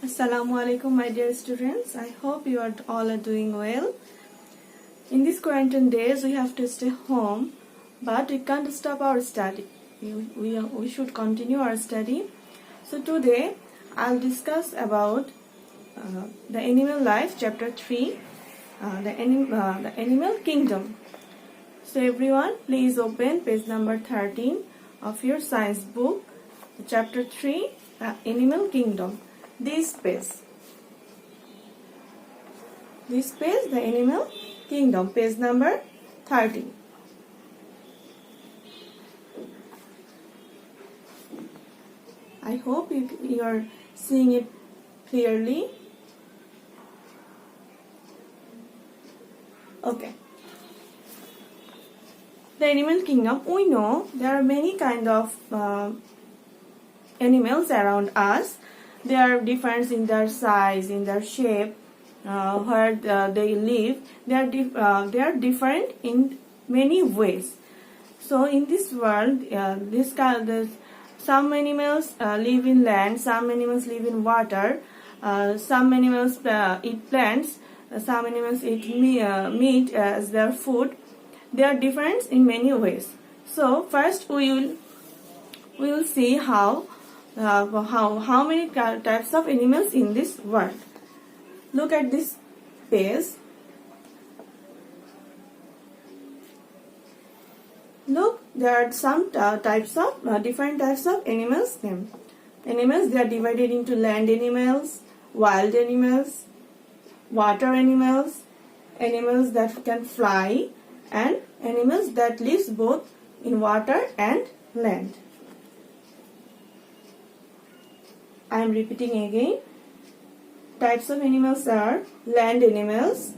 Assalamu alaikum, my dear students. I hope you are all are doing well. In these quarantine days, we have to stay home, but we can't stop our study. We should continue our study. So today, I'll discuss about the animal life, chapter 3, the animal kingdom. So everyone, please open page number 13 of your science book, chapter 3, animal kingdom. This page, the animal kingdom, page number 13. I hope you are seeing it clearly. Okay. The animal kingdom, we know there are many kind of animals around us. They are different in their size, in their shape, where they live. They are different in many ways. So in this world, some animals live in land, some animals live in water, some animals eat plants, some animals eat meat as their food. They are different in many ways. So first we will see how many types of animals in this world. Look at this page. Look, there are some different types of animals. Animals, they are divided into land animals, wild animals, water animals, animals that can fly, and animals that lives both in water and land. I am repeating again. Types of animals are land animals,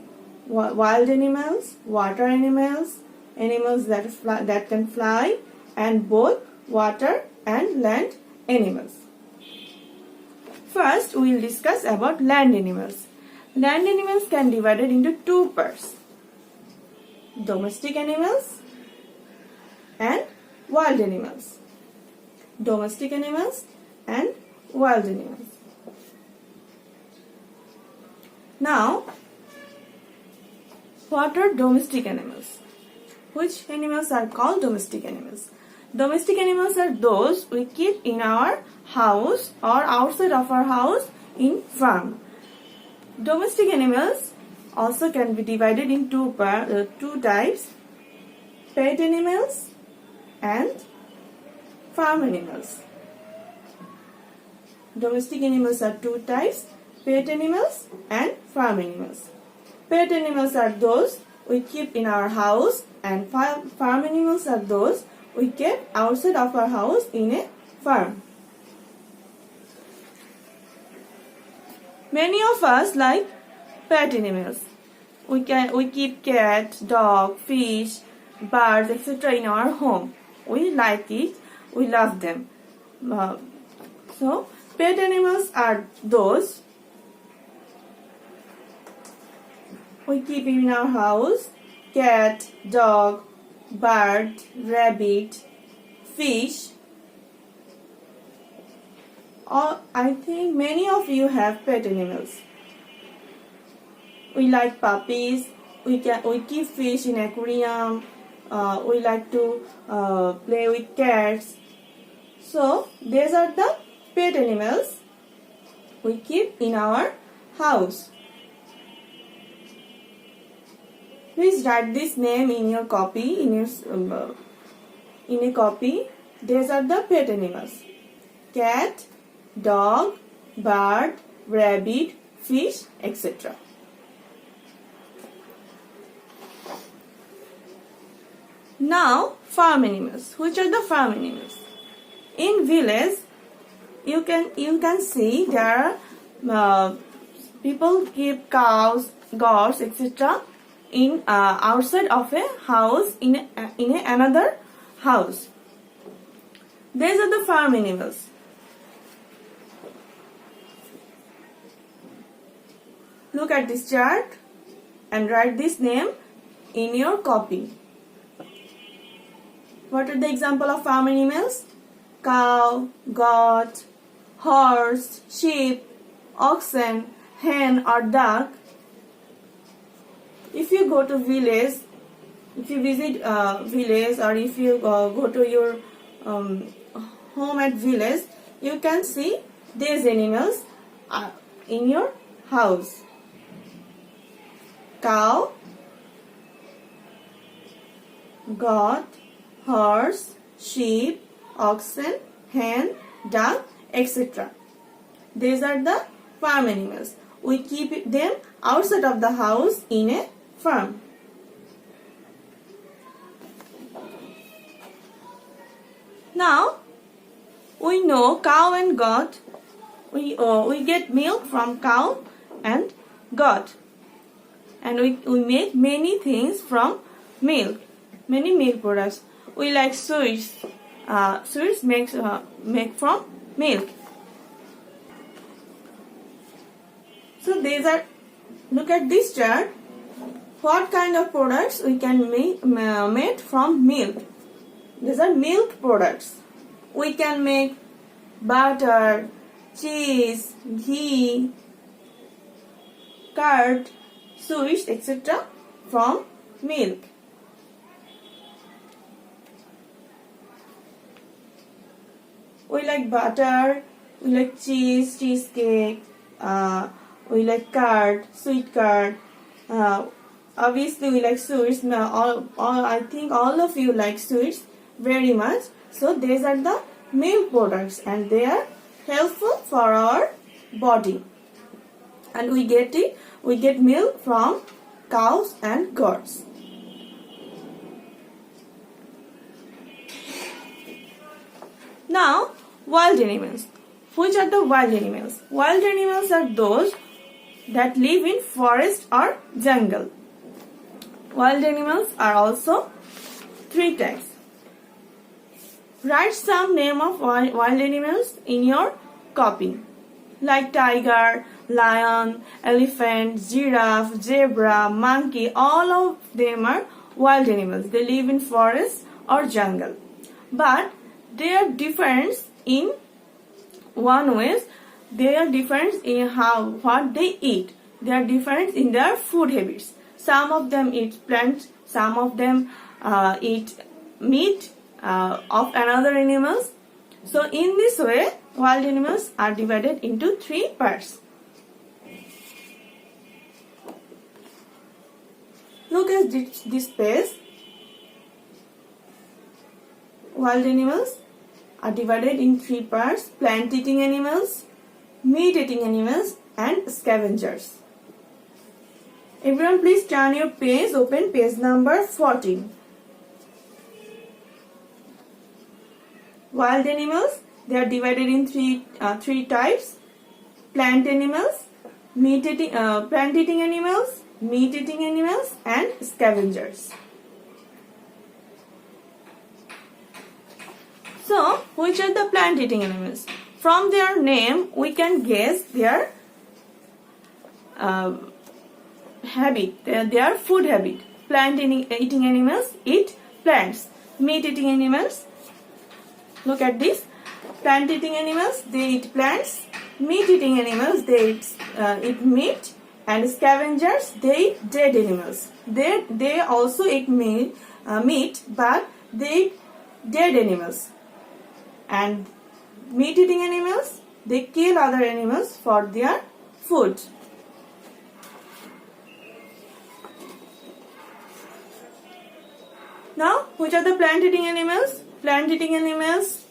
wild animals, water animals, animals that can fly, and both water and land animals. First, we will discuss about land animals. Land animals can be divided into two parts: domestic animals and wild animals. Domestic animals and wild animals. Now, what are domestic animals? Which animals are called domestic animals? Domestic animals are those we keep in our house or outside of our house in farm. Domestic animals also can be divided in two types: pet animals and farm animals. Domestic animals are two types: pet animals and farm animals. Pet animals are those we keep in our house, and farm animals are those we keep outside of our house in a farm. Many of us like pet animals. We keep cat, dog, fish, birds, etc. in our home. We like it. We love them. So pet animals are those we keep in our house: cat, dog, bird, rabbit, fish. I think many of you have pet animals. We like puppies. We keep fish in aquarium. We like to play with cats. So these are the pet animals we keep in our house. Please write this name in your copy. In a copy, these are the pet animals: cat, dog, bird, rabbit, fish, etc. Now, farm animals. Which are the farm animals? In village, you can see there are people keep cows, goats, etc. in outside of a house in another house. These are the farm animals. Look at this chart and write this name in your copy. What are the example of farm animals? Cow, goat, horse, sheep, oxen, hen or duck. If you go to village, if you visit village, or if you go to your home at village, you can see these animals in your house. Cow, goat, horse, sheep, oxen, hen, duck, etc. These are the farm animals. We keep them outside of the house in a farm. Now, we know cow and goat. We get milk from cow and goat. And we make many things from milk. Many milk products. We like sweets. Sweets make from milk. So these are, look at this chart. What kind of products we can make from milk? These are milk products. We can make butter, cheese, ghee, curd, sweets, etc. from milk. We like butter, we like cheese, cheesecake, we like curd, sweet curd. Obviously, we like sweets. I think all of you like sweets very much. So these are the milk products, and they are helpful for our body. And we get milk from cows and goats. Now, wild animals. Which are the wild animals? Wild animals are those that live in forest or jungle. Wild animals are also 3 types. Write some name of wild animals in your copy, like tiger, lion, elephant, giraffe, zebra, monkey. All of them are wild animals. They live in forest or jungle. But they are different in one way. They are different in what they eat. They are different in their food habits. Some of them eat plants, some of them eat meat of another animals. So in this way, wild animals are divided into 3 parts. Look at this page. Wild animals are divided in 3 parts: plant-eating animals, meat-eating animals, and scavengers. Everyone, please turn your page, open page number 14. Wild animals, they are divided in three types: plant animals, plant-eating animals, meat-eating animals, and scavengers. So, which are the plant-eating animals? From their name, we can guess their habit, their food habit. Plant-eating animals eat plants. Meat-eating animals, look at this. Plant-eating animals, they eat plants. Meat-eating animals, they eat meat. And scavengers, they eat dead animals. They also eat meat, but they eat dead animals. And meat-eating animals, they kill other animals for their food. Now, which are the plant-eating animals? Plant-eating animals,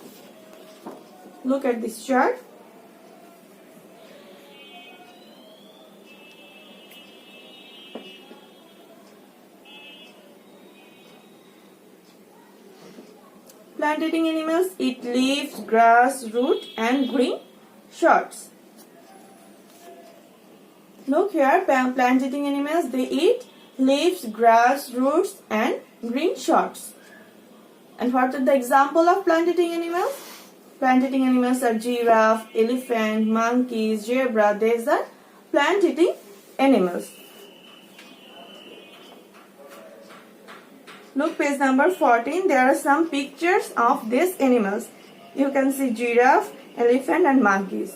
look at this chart. Plant-eating animals eat leaves, grass, root, and green shoots. Look here, plant-eating animals, they eat leaves, grass, roots, and green shoots. And what are the example of plant-eating animals? Plant-eating animals are giraffe, elephant, monkey, zebra. These are plant-eating animals. Look, page number 14. There are some pictures of these animals. You can see giraffe, elephant, and monkeys.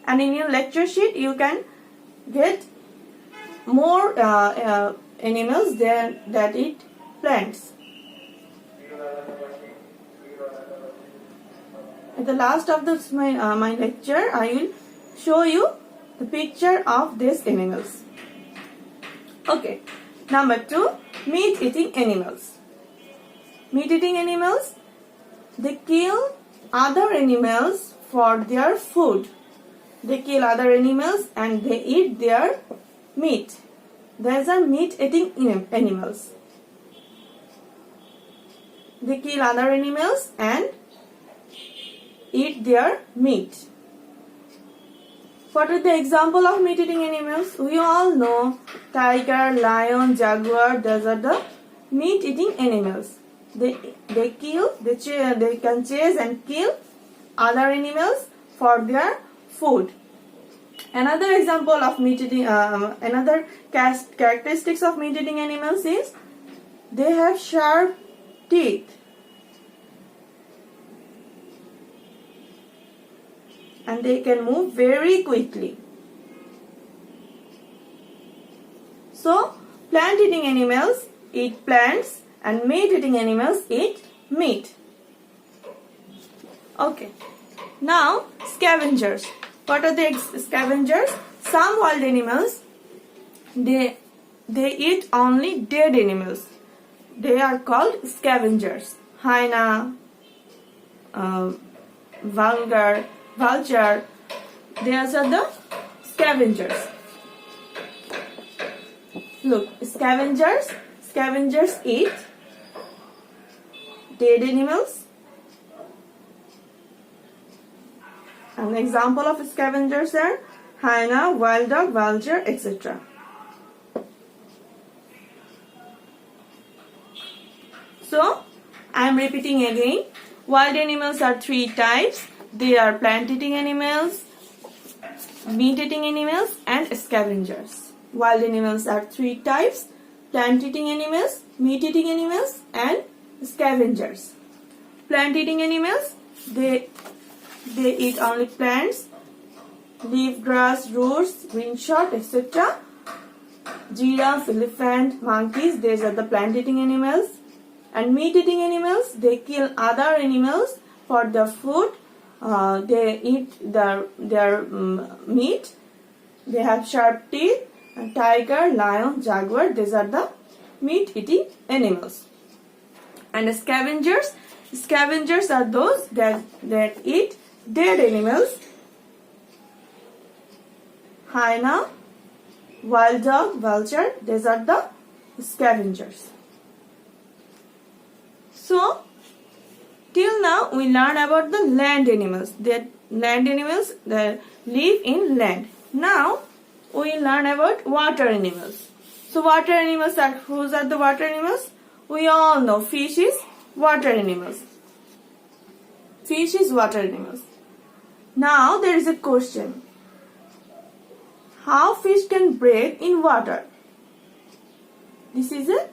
and in your lecture sheet you can get more animals that eat plants. At the last of this my lecture, I will show you the picture of these animals. Okay, number 2, meat-eating animals. Meat-eating animals, they kill other animals for their food. They kill other animals and they eat their meat. These are meat-eating animals. They kill other animals and eat their meat. What are the example of meat-eating animals? We all know tiger, lion, jaguar. Those are the meat-eating animals. They can chase and kill other animals for their food. Another example of meat-eating, another characteristics of meat-eating animals is they have sharp teeth. And they can move very quickly. So, plant-eating animals eat plants and meat-eating animals eat meat. Okay. Now, scavengers. What are the scavengers? Some wild animals, they eat only dead animals. They are called scavengers. Hyena, vulture, these are the scavengers. Look, scavengers eat dead animals. An example of scavengers are hyena, wild dog, vulture, etc. So, I am repeating again. Wild animals are 3 types. They are plant-eating animals, meat-eating animals, and scavengers. Wild animals are 3 types: plant-eating animals, meat-eating animals, and scavengers. Plant-eating animals, they eat only plants, leaf grass, roots, green shot, etc. Giraffe, elephant, monkeys, these are the plant-eating animals. And meat-eating animals, they kill other animals for their food. They eat their meat. They have sharp teeth. Tiger, lion, jaguar, these are the meat-eating animals. And scavengers are those that eat dead animals. Hyena, wild dog, vulture, these are the scavengers. So, till now we learned about the land animals. That live in land. Now we learn about water animals. So water animals are, whose are the water animals? We all know fish is water animals. Fish is water animals. Now there is a question. How fish can breathe in water? This is a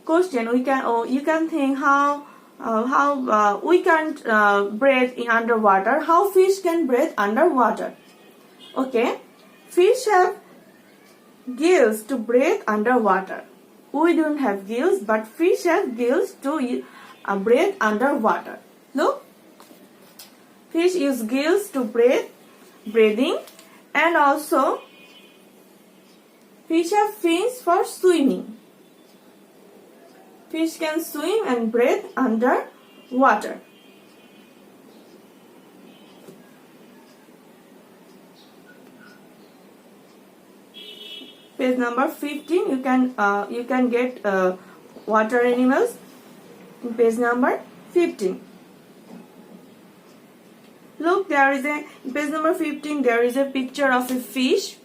question. You can think how we can't breathe in underwater. How fish can breathe underwater? Okay, fish have gills to breathe underwater. We don't have gills, but fish have gills to breathe underwater. Look, fish use gills to breathing, and also fish have fins for swimming. Fish can swim and breathe under water. Page number 15. You can get water animals. In page number 15. Look, in page number 15 there is a picture of a fish.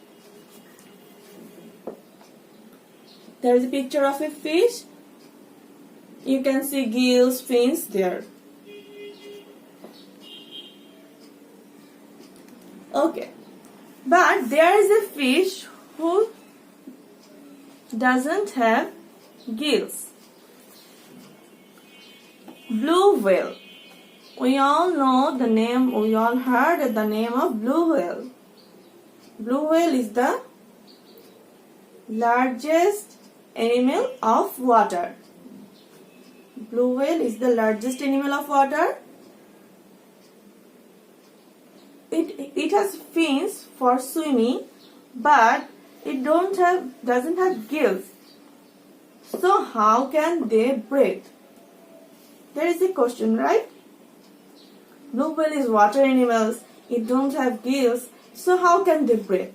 There is a picture of a fish. You can see gills, fins there. Okay. But there is a fish who doesn't have gills. Blue whale. We all know the name, we all heard the name of blue whale. Blue whale is the largest animal of water. Blue whale is the largest animal of water. It has fins for swimming, but it doesn't have gills. So how can they breathe? There is a question, right? Blue whale is water animals. It don't have gills. So how can they breathe?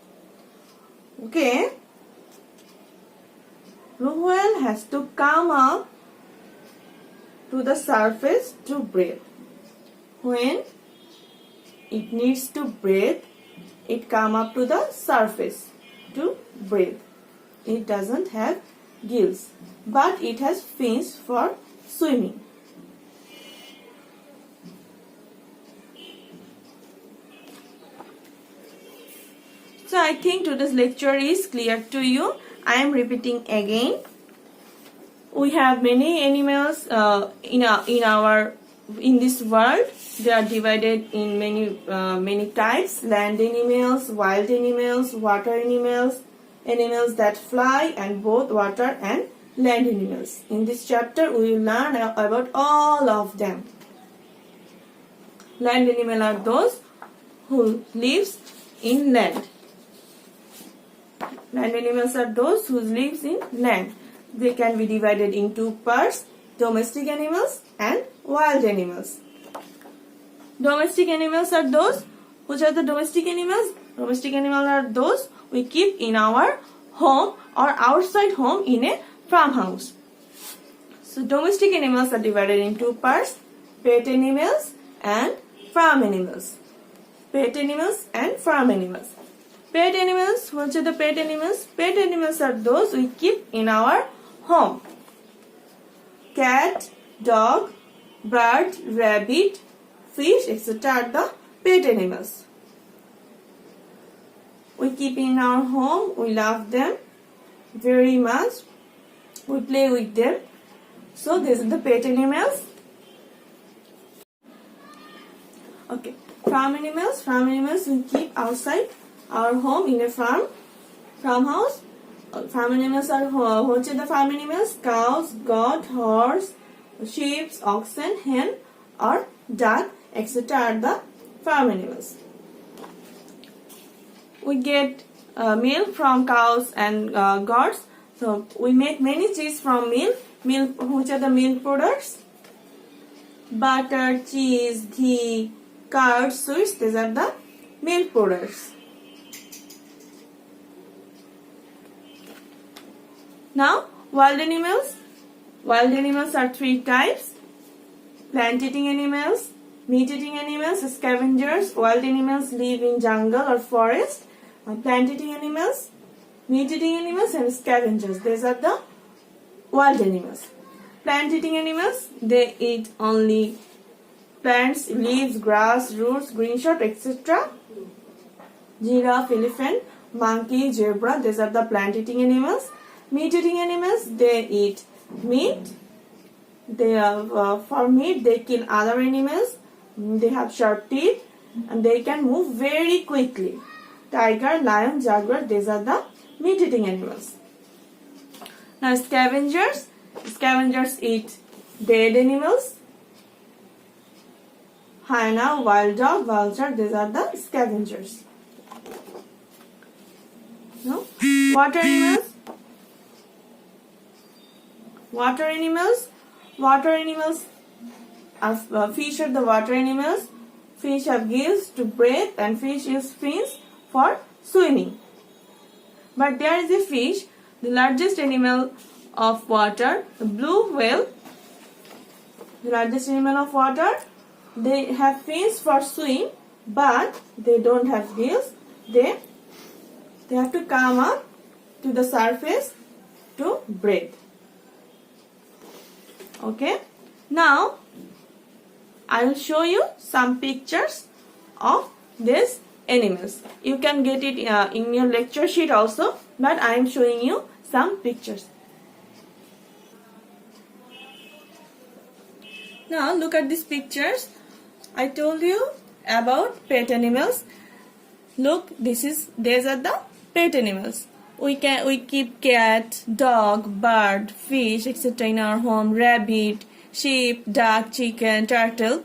Okay. Blue whale has to come up to the surface to breathe. When it needs to breathe, it come up to the surface to breathe. It doesn't have gills, but it has fins for swimming. So I think today's lecture is clear to you. I am repeating again. We have many animals in this world. They are divided in many types: land animals, wild animals, water animals, animals that fly, and both water and land animals. In this chapter, we will learn about all of them. Land animals are those who lives in land. Land animals are those who lives in land. They can be divided in two parts: domestic animals and wild animals. Domestic animals are those. Which are the domestic animals? Domestic animals are those we keep in our home or outside home in a farmhouse. So domestic animals are divided in two parts: pet animals and farm animals. Pet animals and farm animals. Pet animals, what are the pet animals? Pet animals are those we keep in our home. Cat, dog, bird, rabbit, fish, etc. are the pet animals. We keep in our home, we love them very much. We play with them. So these are the pet animals. Okay, farm animals. Farm animals we keep outside our home in a farmhouse. Farm animals are what are the farm animals? Cows, goat, horse, sheep, oxen, hen or duck, etc. are the farm animals. We get milk from cows and goats. So we make many cheese from milk. Milk, which are the milk products? Butter, cheese, ghee, curd, sweets. These are the milk products. Now, wild animals. Wild animals are three types: plant-eating animals, meat-eating animals, scavengers. Wild animals live in jungle or forest. Plant-eating animals, meat-eating animals, and scavengers. These are the wild animals. Plant-eating animals, they eat only plants, leaves, grass, roots, green shot, etc. Giraffe, elephant, monkey, zebra. These are the plant-eating animals. Meat-eating animals, they eat meat. They have for meat they kill other animals. They have sharp teeth and they can move very quickly. Tiger, lion, jaguar, these are the meat-eating animals. Now scavengers. Scavengers eat dead animals. Hyena, wild dog, vulture, these are the scavengers. No? Water animals. Water animals. Water animals are fish are the water animals. Fish have gills to breathe and fish use fins for swimming. But there is a fish, the largest animal of water, the blue whale. The largest animal of water. They have fins for swim, but they don't have gills. They have to come up to the surface to breathe. Okay. Now, I will show you some pictures of these animals. You can get it in your lecture sheet also, but I am showing you some pictures. Now, look at these pictures. I told you about pet animals. Look, these are the pet animals. We keep cat, dog, bird, fish, etc. in our home. Rabbit, sheep, duck, chicken, turtle.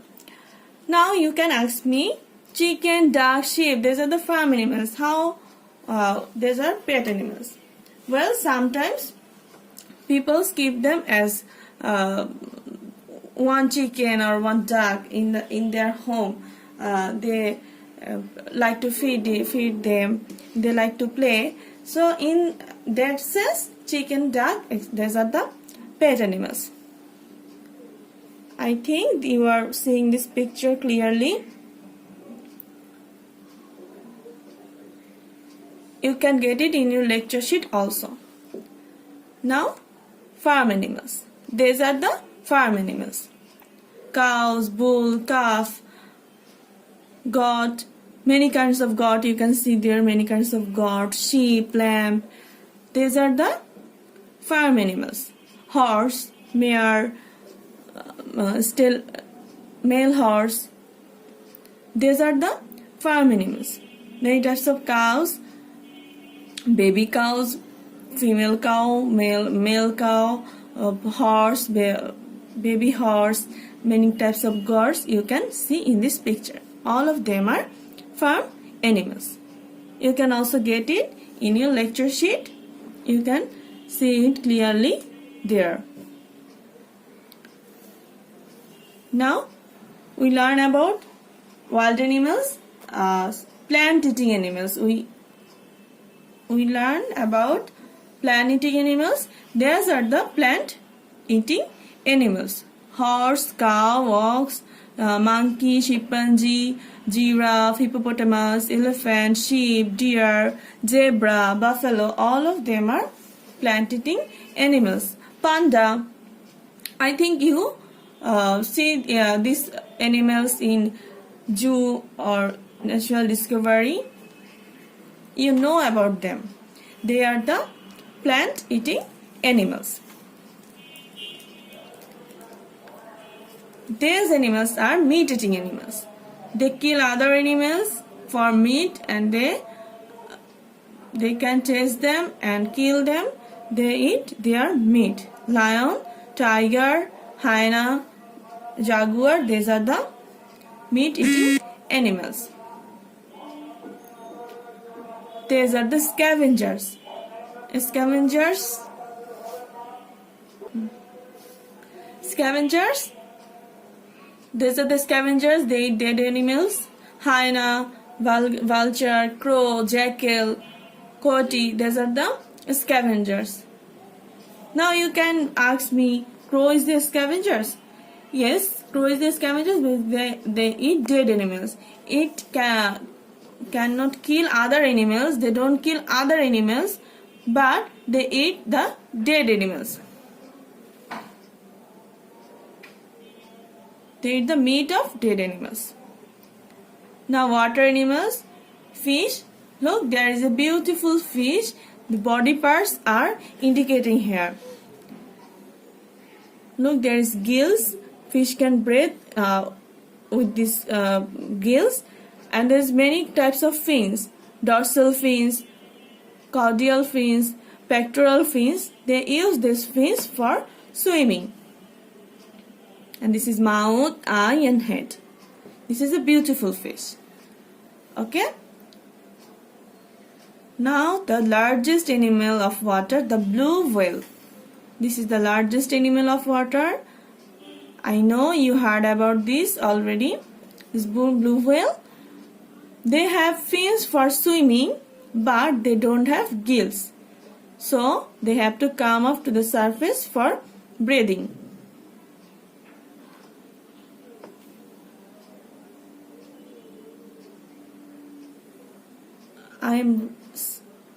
Now you can ask me, chicken, duck, sheep, these are the farm animals. How these are pet animals? Well, sometimes people keep them as one chicken or one duck in their home. They like to feed them. They like to play. So in that sense, chicken, duck, these are the pet animals. I think you are seeing this picture clearly. You can get it in your lecture sheet also. Now, farm animals. These are the farm animals. Cows, bull, calf, goat, many kinds of goat. You can see there many kinds of goat, sheep, lamb. These are the farm animals. Horse, mare, still male horse. These are the farm animals. Many types of cows, baby cows, female cow, male cow, horse, baby horse, many types of goats you can see in this picture. All of them are farm animals. You can also get it in your lecture sheet. You can see it clearly there. Now we learn about wild animals, plant-eating animals. We learn about plant-eating animals. These are the plant-eating animals. Horse, cow, ox, monkey, chimpanzee, giraffe, hippopotamus, elephant, sheep, deer, zebra, buffalo. All of them are plant-eating animals. Panda. I think you see these animals in zoo or National Discovery. You know about them. They are the plant-eating animals. These animals are meat-eating animals. They kill other animals for meat, and they can chase them and kill them. They eat their meat. Lion, tiger, hyena, jaguar, these are the meat-eating animals. These are the scavengers. Scavengers. These are the scavengers. They eat dead animals. Hyena, vulture, crow, jackal, coyote. These are the scavengers. Now you can ask me, crow is the scavengers? Yes, crow is the scavengers, but they eat dead animals. It cannot kill other animals. They don't kill other animals, but they eat the dead animals. They eat the meat of dead animals. Now water animals, fish. Look, there is a beautiful fish. The body parts are indicating here. Look, there is gills. Fish can breathe with these gills. And there's many types of fins. Dorsal fins, caudal fins, pectoral fins. They use these fins for swimming. And this is mouth, eye and head. This is a beautiful fish. Okay? Now the largest animal of water, the blue whale. This is the largest animal of water. I know you heard about this already. This blue whale. They have fins for swimming, but they don't have gills. So they have to come up to the surface for breathing. I am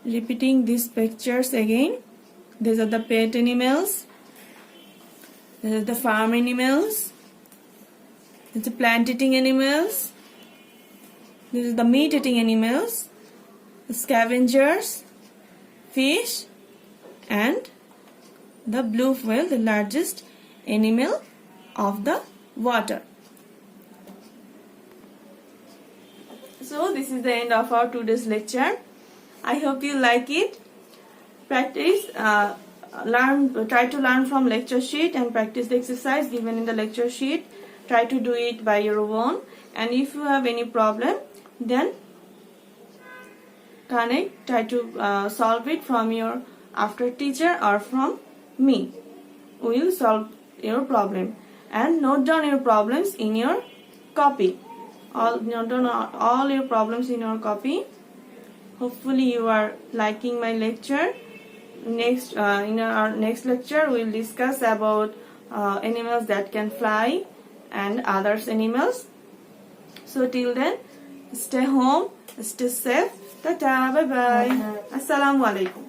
repeating these pictures again. These are the pet animals. These are the farm animals. These are the plant-eating animals. These are the meat-eating animals. The scavengers, fish, and the blue whale, the largest animal of the water. So this is the end of our today's lecture. I hope you like it. Practice, try to learn from lecture sheet and practice the exercise given in the lecture sheet. Try to do it by your own, and if you have any problem, then try to solve it from your after teacher or from me. We will solve your problem, and note down your problems in your copy. Note down all your problems in your copy. Hopefully you are liking my lecture. In our next lecture we will discuss about animals that can fly and others animals. So till then, stay home, stay safe. Tata, bye bye. Assalamu alaikum.